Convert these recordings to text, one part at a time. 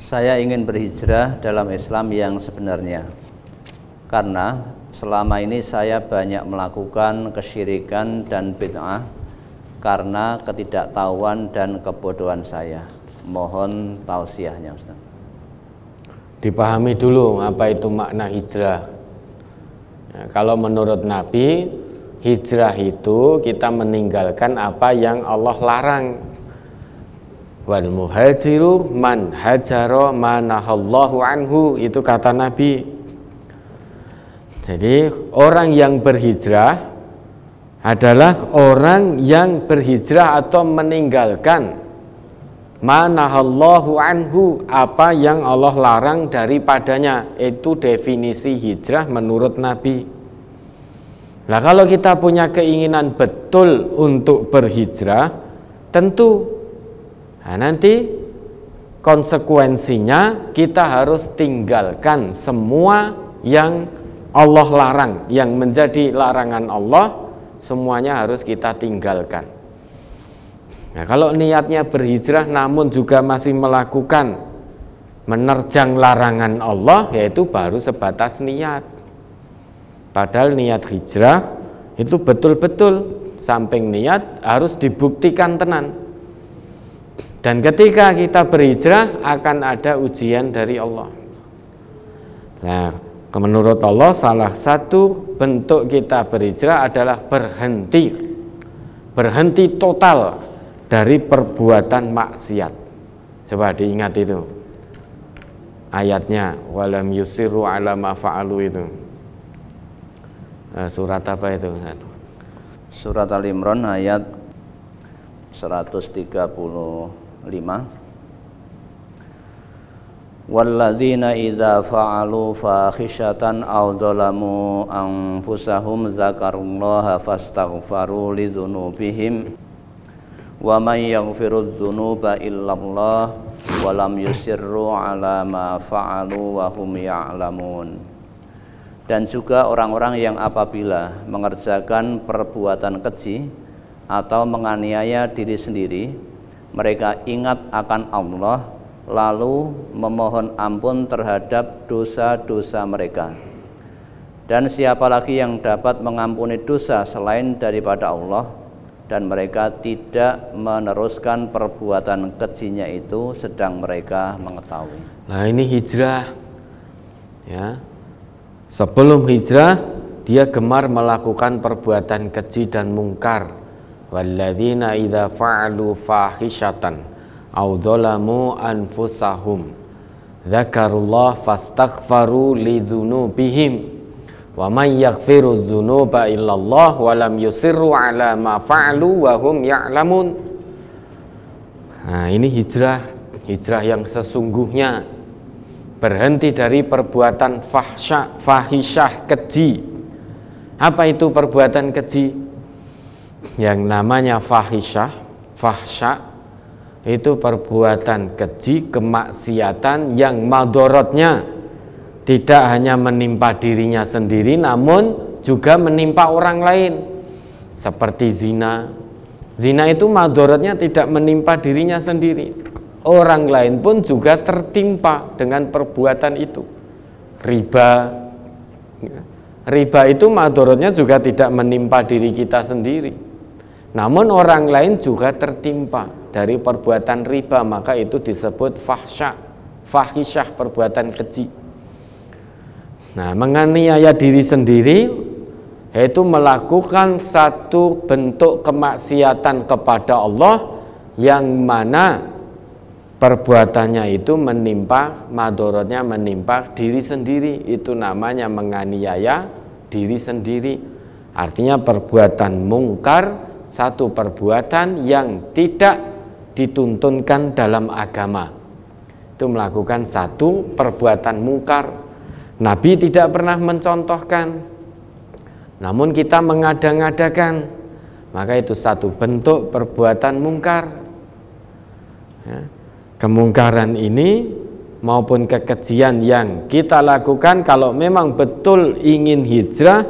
Saya ingin berhijrah dalam Islam yang sebenarnya, karena selama ini saya banyak melakukan kesyirikan dan bid'ah karena ketidaktahuan dan kebodohan saya. Mohon tausiahnya, Ustaz. Dipahami dulu apa itu makna hijrah. Nah, kalau menurut Nabi, hijrah itu kita meninggalkan apa yang Allah larang. Wal muhajiru man hajara manahallahu anhu, itu kata Nabi. Jadi orang yang berhijrah adalah orang yang berhijrah atau meninggalkan manahallahu anhu, apa yang Allah larang daripadanya. Itu definisi hijrah menurut Nabi. Nah, kalau kita punya keinginan betul untuk berhijrah, tentu nanti konsekuensinya kita harus tinggalkan semua yang Allah larang, yang menjadi larangan Allah, semuanya harus kita tinggalkan. Nah, kalau niatnya berhijrah namun juga masih melakukan menerjang larangan Allah, yaitu baru sebatas niat. Padahal niat hijrah itu betul-betul samping niat harus dibuktikan tenan. Dan ketika kita berhijrah akan ada ujian dari Allah. Nah, menurut Allah salah satu bentuk kita berhijrah adalah berhenti total dari perbuatan maksiat. Coba diingat itu ayatnya, walam yusiru ala ma fa'alu itu. Surat apa itu? Surat Al-Imran ayat 135. Walladzina idza fa'alu fakhishatan aw dzalamu anfusahum dzakarullaha fastaghfaru lidzunubihim wa may yaghfirudz dzunuba illallah wa lam yusirru ala ma fa'alu wa hum ya'lamun. Dan juga orang-orang yang apabila mengerjakan perbuatan keji atau menganiaya diri sendiri, mereka ingat akan Allah lalu memohon ampun terhadap dosa-dosa mereka. Dan siapa lagi yang dapat mengampuni dosa selain daripada Allah, dan mereka tidak meneruskan perbuatan kejinya itu sedang mereka mengetahui. Nah, ini hijrah ya. Sebelum hijrah dia gemar melakukan perbuatan keji dan mungkar. Walladzina idza fa'alu fahishatan aw dzalamu anfusahum dzakarullah fastaghfaru lidzunubihim wa may yaghfiru dzunuba illallah wa lam yusirru ala ma fa'alu wa hum ya'lamun. Nah, ini hijrah yang sesungguhnya, berhenti dari perbuatan fahisyah, keji. Apa itu perbuatan keji? Yang namanya fahsyah itu perbuatan keji, kemaksiatan yang madorotnya tidak hanya menimpa dirinya sendiri namun juga menimpa orang lain. Seperti zina. Zina itu madorotnya tidak menimpa dirinya sendiri, orang lain pun juga tertimpa dengan perbuatan itu. Riba itu madorotnya juga tidak menimpa diri kita sendiri, namun orang lain juga tertimpa dari perbuatan riba, maka itu disebut fahisyah, perbuatan keji. Nah, menganiaya diri sendiri yaitu melakukan satu bentuk kemaksiatan kepada Allah yang mana perbuatannya itu menimpa, madorotnya menimpa diri sendiri. Itu namanya menganiaya diri sendiri. Artinya perbuatan mungkar, satu perbuatan yang tidak dituntunkan dalam agama. Itu melakukan satu perbuatan mungkar. Nabi tidak pernah mencontohkan, namun kita mengada-ngadakan, maka itu satu bentuk perbuatan mungkar ya. Kemungkaran ini maupun kekejian yang kita lakukan, kalau memang betul ingin hijrah,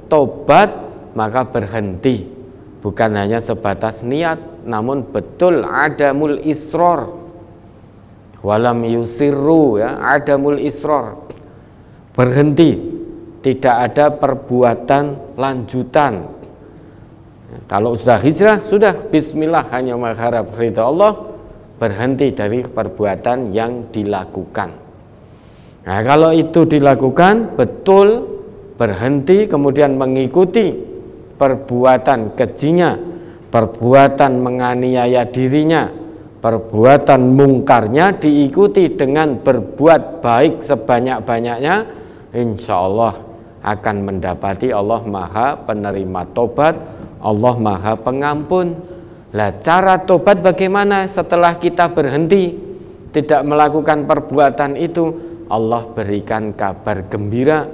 tobat, maka berhenti. Bukan hanya sebatas niat, namun betul adamul isror, Walam yusirru, ya, adamul israr, berhenti, tidak ada perbuatan lanjutan. Kalau sudah hijrah, sudah bismillah, hanya mengharap ridha Allah, berhenti dari perbuatan yang dilakukan. Nah, kalau itu dilakukan betul, berhenti, kemudian mengikuti perbuatan kejinya, perbuatan menganiaya dirinya, perbuatan mungkarnya, diikuti dengan berbuat baik sebanyak-banyaknya, insya Allah akan mendapati Allah Maha Penerima Tobat, Allah Maha Pengampun. Lah, cara tobat bagaimana setelah kita berhenti tidak melakukan perbuatan itu? Allah berikan kabar gembira,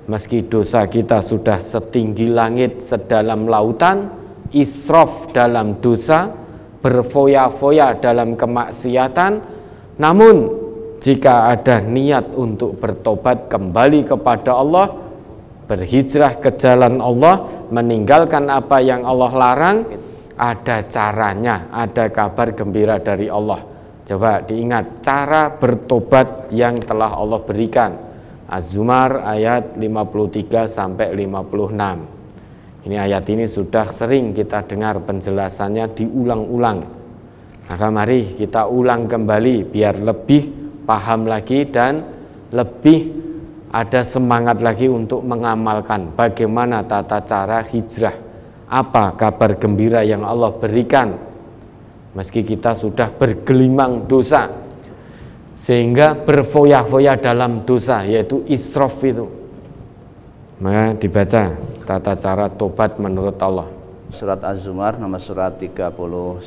meski dosa kita sudah setinggi langit, sedalam lautan, israf dalam dosa, berfoya-foya dalam kemaksiatan, namun jika ada niat untuk bertobat kembali kepada Allah, berhijrah ke jalan Allah, meninggalkan apa yang Allah larang, ada caranya, ada kabar gembira dari Allah. Coba diingat cara bertobat yang telah Allah berikan. Az-Zumar ayat 53 sampai 56. Ini ayat ini sudah sering kita dengar penjelasannya diulang-ulang. Maka mari kita ulang kembali biar lebih paham lagi dan lebih ada semangat lagi untuk mengamalkan bagaimana tata cara hijrah. Apa kabar gembira yang Allah berikan meski kita sudah bergelimang dosa sehingga berfoya-foya dalam dosa, yaitu israf itu. Maka dibaca tata cara tobat menurut Allah. Surat Az-Zumar nomor surat 39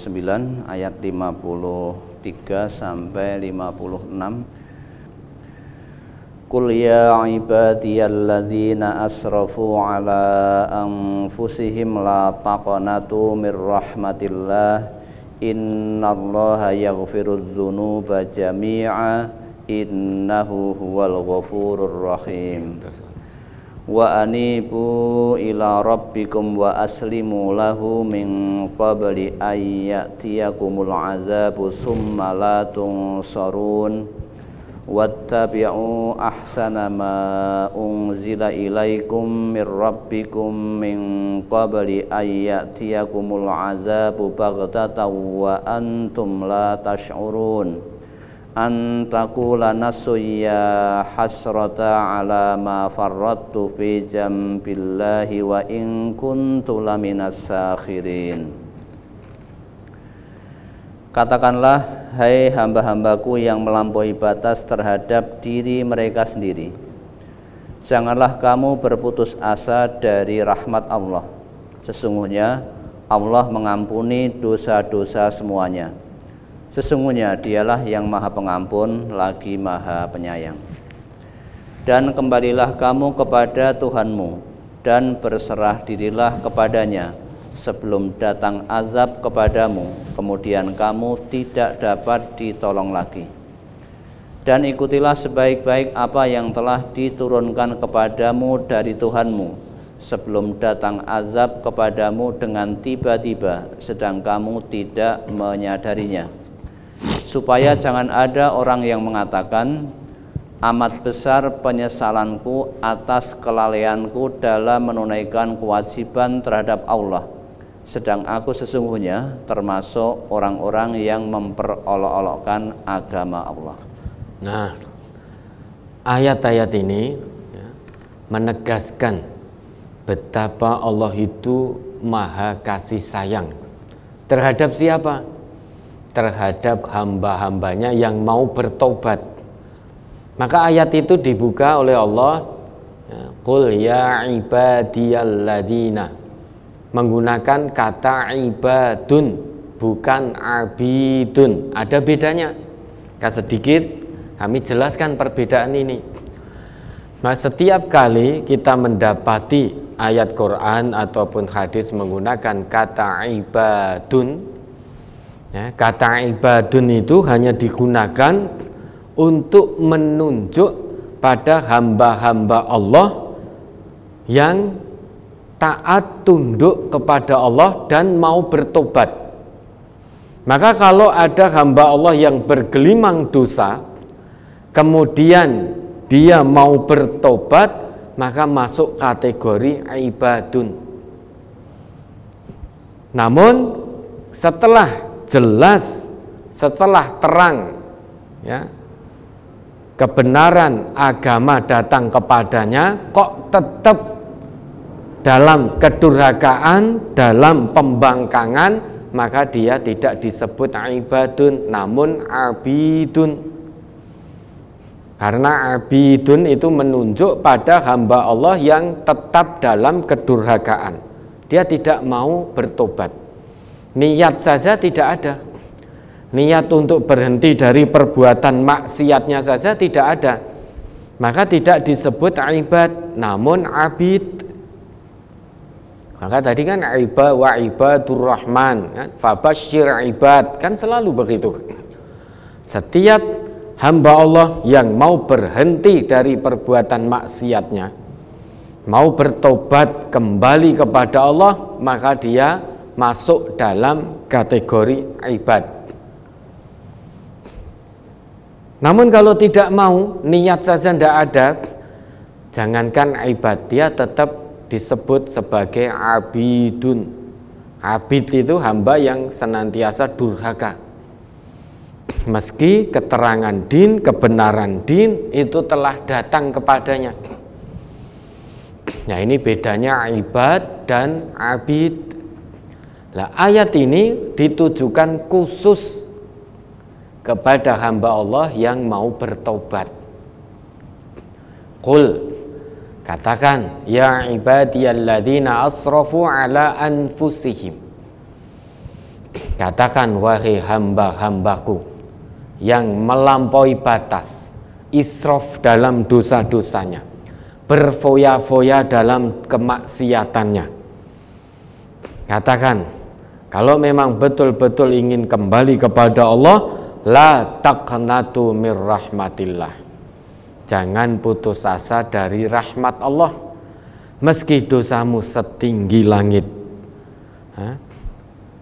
ayat 53 sampai 56. Qul ya ibadiyalladzina asrafu ala anfusihim la taqnatu mir rahmatillah innallaha yaghfirudz dzunuba jami'a innahu huwal ghafurur rahim. Wa anibu ila rabbikum wa aslimu lahu min qabli ayyatiyakumul azabu summa la tunsarun wattabi'u ahsana ma unzila ilaikum mir rabbikum min qabli ayyatiyakumul azabu baghtatan wa antum la tash'urun an taqula nasuya hasrata ala ma farrattu fi jambillahi wa in kuntu laminas sakhirin. Katakanlah, hai hamba-hambaku yang melampaui batas terhadap diri mereka sendiri, janganlah kamu berputus asa dari rahmat Allah. Sesungguhnya Allah mengampuni dosa-dosa semuanya. Sesungguhnya dialah yang maha pengampun lagi maha penyayang. Dan kembalilah kamu kepada Tuhanmu dan berserah dirilah kepadanya sebelum datang azab kepadamu, kemudian kamu tidak dapat ditolong lagi. Dan ikutilah sebaik-baik apa yang telah diturunkan kepadamu dari Tuhanmu sebelum datang azab kepadamu dengan tiba-tiba sedang kamu tidak menyadarinya, supaya jangan ada orang yang mengatakan, amat besar penyesalanku atas kelalaianku dalam menunaikan kewajiban terhadap Allah, sedang aku sesungguhnya termasuk orang-orang yang memperolok-olokkan agama Allah. Nah, ayat-ayat ini menegaskan betapa Allah itu maha kasih sayang terhadap siapa? Terhadap hamba-hambanya yang mau bertobat. Maka ayat itu dibuka oleh Allah, Qul ya ibadiyalladzina, menggunakan kata ibadun, bukan abidun. Ada bedanya. Sedikit kami jelaskan perbedaan ini. Nah, setiap kali kita mendapati ayat Quran ataupun hadis menggunakan kata ibadun, kata ibadun itu hanya digunakan untuk menunjuk pada hamba-hamba Allah yang taat tunduk kepada Allah dan mau bertobat. Maka kalau ada hamba Allah yang bergelimang dosa, kemudian dia mau bertobat, maka masuk kategori ibadun. Namun setelah jelas, setelah terang, ya, kebenaran agama datang kepadanya, kok tetap dalam kedurhakaan, dalam pembangkangan, maka dia tidak disebut ibadun, namun abidun. Karena abidun itu menunjuk pada hamba Allah yang tetap dalam kedurhakaan. Dia tidak mau bertobat. Niat saja tidak ada. Niat untuk berhenti dari perbuatan maksiatnya saja tidak ada. Maka tidak disebut ibad, namun abid. Maka tadi kan ibad wa ibadur rahman, kan? Fabasyir ibad, kan selalu begitu. Setiap hamba Allah yang mau berhenti dari perbuatan maksiatnya, mau bertobat kembali kepada Allah, maka dia masuk dalam kategori ibad. Namun kalau tidak mau, niat saja tidak ada, jangankan ibad, dia tetap disebut sebagai abidun. Abid itu hamba yang senantiasa durhaka. Meski keterangan din, kebenaran din itu telah datang kepadanya. Nah, ini bedanya ibad dan abid. Nah, ayat ini ditujukan khusus kepada hamba Allah yang mau bertobat. Qul, katakan, ya ibadiyalladzina asrafu ala anfusihim. Katakan, wahai hamba-hambaku yang melampaui batas, israf dalam dosa-dosanya, berfoya-foya dalam kemaksiatannya. Katakan, kalau memang betul-betul ingin kembali kepada Allah, la taqnatu mir rahmatillah. Jangan putus asa dari rahmat Allah. Meski dosamu setinggi langit,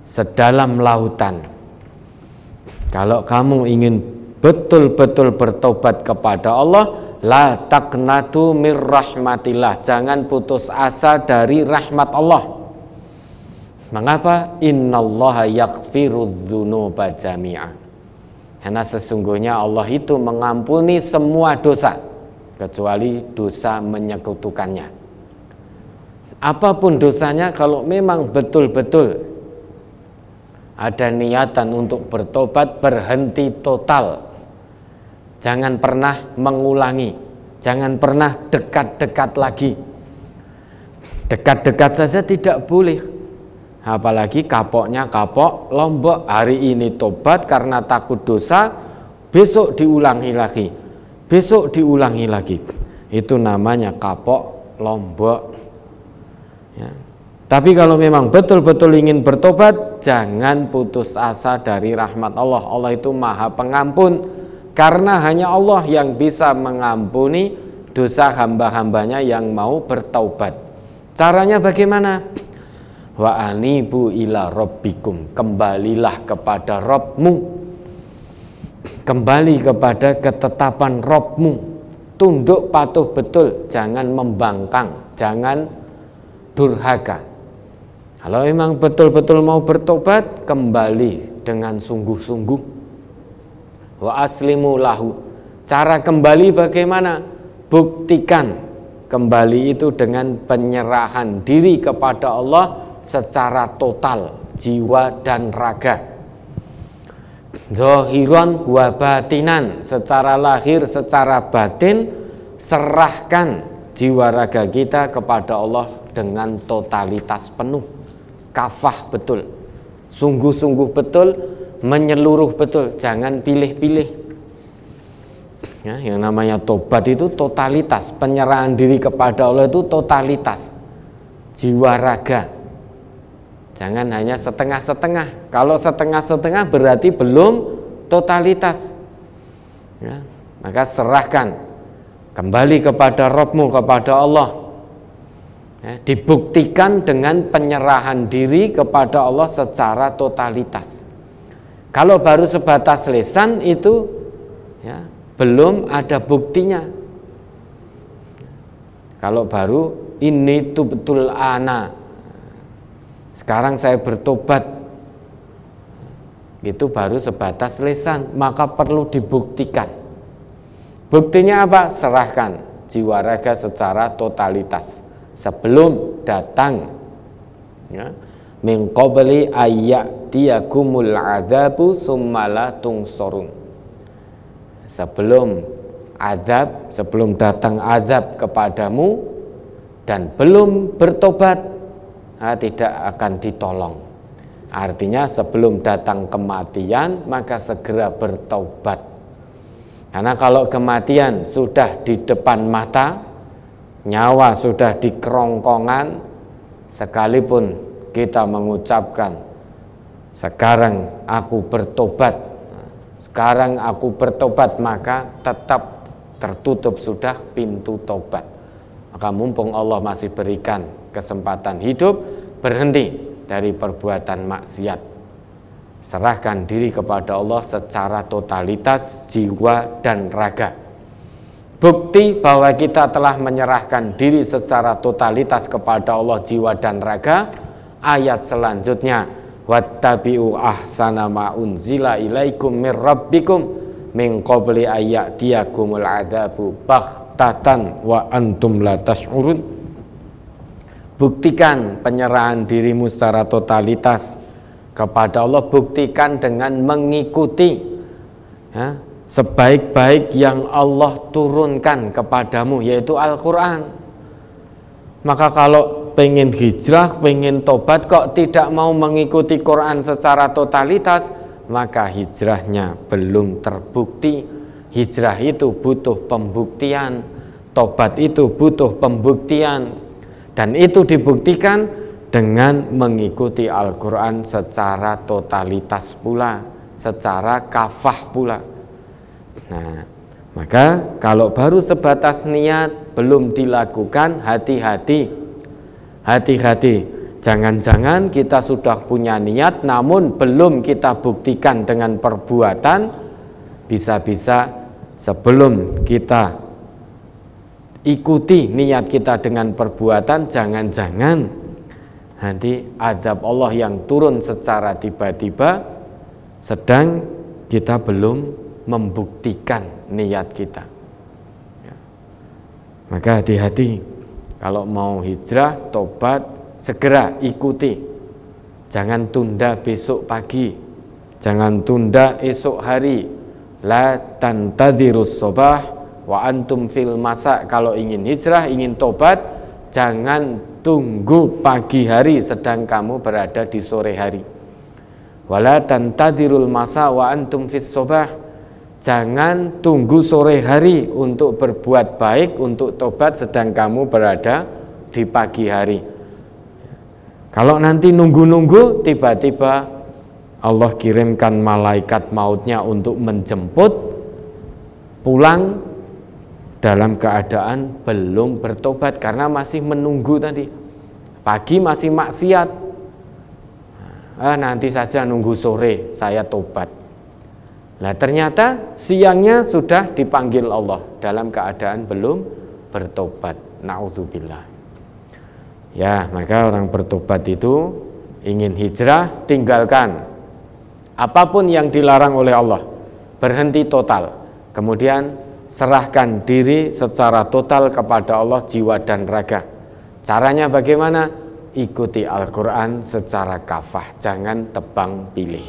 sedalam lautan, kalau kamu ingin betul-betul bertobat kepada Allah, la taqnatu mir rahmatillah. Jangan putus asa dari rahmat Allah. Mengapa? Innallaha yaghfirudz dzunuba jami'an. Karena sesungguhnya Allah itu mengampuni semua dosa, kecuali dosa menyekutukannya. Apapun dosanya, kalau memang betul-betul ada niatan untuk bertobat, berhenti total. Jangan pernah mengulangi, jangan pernah dekat-dekat lagi. Dekat-dekat saja tidak boleh. Apalagi kapoknya kapok lombok. Hari ini tobat karena takut dosa, besok diulangi lagi, besok diulangi lagi. Itu namanya kapok lombok, ya. Tapi kalau memang betul-betul ingin bertobat, jangan putus asa dari rahmat Allah. Allah itu maha pengampun, karena hanya Allah yang bisa mengampuni dosa hamba-hambanya yang mau bertaubat. Caranya bagaimana? Wa anibu ila rabbikum, kembalilah kepada Rabbmu, kembali kepada ketetapan Rabbmu, tunduk patuh betul, jangan membangkang, jangan durhaka. Kalau memang betul-betul mau bertobat, kembali dengan sungguh-sungguh. Wa aslimu lahu. Cara kembali bagaimana? Buktikan kembali itu dengan penyerahan diri kepada Allah secara total, jiwa dan raga. Zahiran wa batinan, secara lahir, secara batin, serahkan jiwa raga kita kepada Allah dengan totalitas penuh, kafah betul, sungguh-sungguh betul, menyeluruh betul, jangan pilih-pilih. Ya, yang namanya tobat itu totalitas, penyerahan diri kepada Allah itu totalitas, jiwa raga. Jangan hanya setengah-setengah. Kalau setengah-setengah berarti belum totalitas. Ya, maka serahkan kembali kepada Rabbmu, kepada Allah. Ya, dibuktikan dengan penyerahan diri kepada Allah secara totalitas. Kalau baru sebatas lisan itu ya, belum ada buktinya. Kalau baru ini tuh betul ana, sekarang saya bertobat, itu baru sebatas lisan, maka perlu dibuktikan. Buktinya apa? Serahkan jiwa raga secara totalitas sebelum datang ya, min qabli ayyatiyakumul adzabu summa la tungsorun. Sebelum azab, sebelum datang azab kepadamu dan belum bertobat, tidak akan ditolong. Artinya sebelum datang kematian maka segera bertobat. Karena kalau kematian sudah di depan mata, nyawa sudah di kerongkongan, sekalipun kita mengucapkan sekarang aku bertobat, sekarang aku bertobat, maka tetap tertutup sudah pintu tobat. Maka mumpung Allah masih berikan kesempatan hidup, berhenti dari perbuatan maksiat, serahkan diri kepada Allah secara totalitas jiwa dan raga. Bukti bahwa kita telah menyerahkan diri secara totalitas kepada Allah jiwa dan raga, ayat selanjutnya, wattabi'u ahsana ma unzila ilaikum mir rabbikum min qabli ayyatiyakumul adzabu baghtatan wa antum la tash'urun. Buktikan penyerahan dirimu secara totalitas kepada Allah, buktikan dengan mengikuti ya, sebaik-baik yang Allah turunkan kepadamu, yaitu Al-Quran. Maka kalau pengen hijrah, pengen tobat kok tidak mau mengikuti Quran secara totalitas, maka hijrahnya belum terbukti. Hijrah itu butuh pembuktian, tobat itu butuh pembuktian, dan itu dibuktikan dengan mengikuti Al-Quran secara totalitas pula, secara kafah pula. Nah, maka kalau baru sebatas niat belum dilakukan, hati-hati. Hati-hati, jangan-jangan kita sudah punya niat namun belum kita buktikan dengan perbuatan. Bisa-bisa sebelum kita ikuti niat kita dengan perbuatan, jangan-jangan nanti azab Allah yang turun secara tiba-tiba sedang kita belum membuktikan niat kita ya. Maka hati-hati, kalau mau hijrah, tobat, segera ikuti. Jangan tunda besok pagi, jangan tunda esok hari. La tantadirus sobah wa antum fil masa. Kalau ingin hijrah, ingin tobat, jangan tunggu pagi hari sedang kamu berada di sore hari. Wala tantadirul masa wa antum fis sobah. Jangan tunggu sore hari untuk berbuat baik, untuk tobat, sedang kamu berada di pagi hari. Kalau nanti nunggu-nunggu, tiba-tiba Allah kirimkan malaikat mautnya untuk menjemput, pulang dalam keadaan belum bertobat karena masih menunggu tadi. Pagi masih maksiat, nanti saja nunggu sore saya tobat. Nah, ternyata siangnya sudah dipanggil Allah dalam keadaan belum bertobat. Na'udzubillah. Ya, maka orang bertobat itu ingin hijrah, tinggalkan apapun yang dilarang oleh Allah, berhenti total. Kemudian serahkan diri secara total kepada Allah jiwa dan raga. Caranya bagaimana? Ikuti Al-Quran secara kafah, jangan tebang pilih.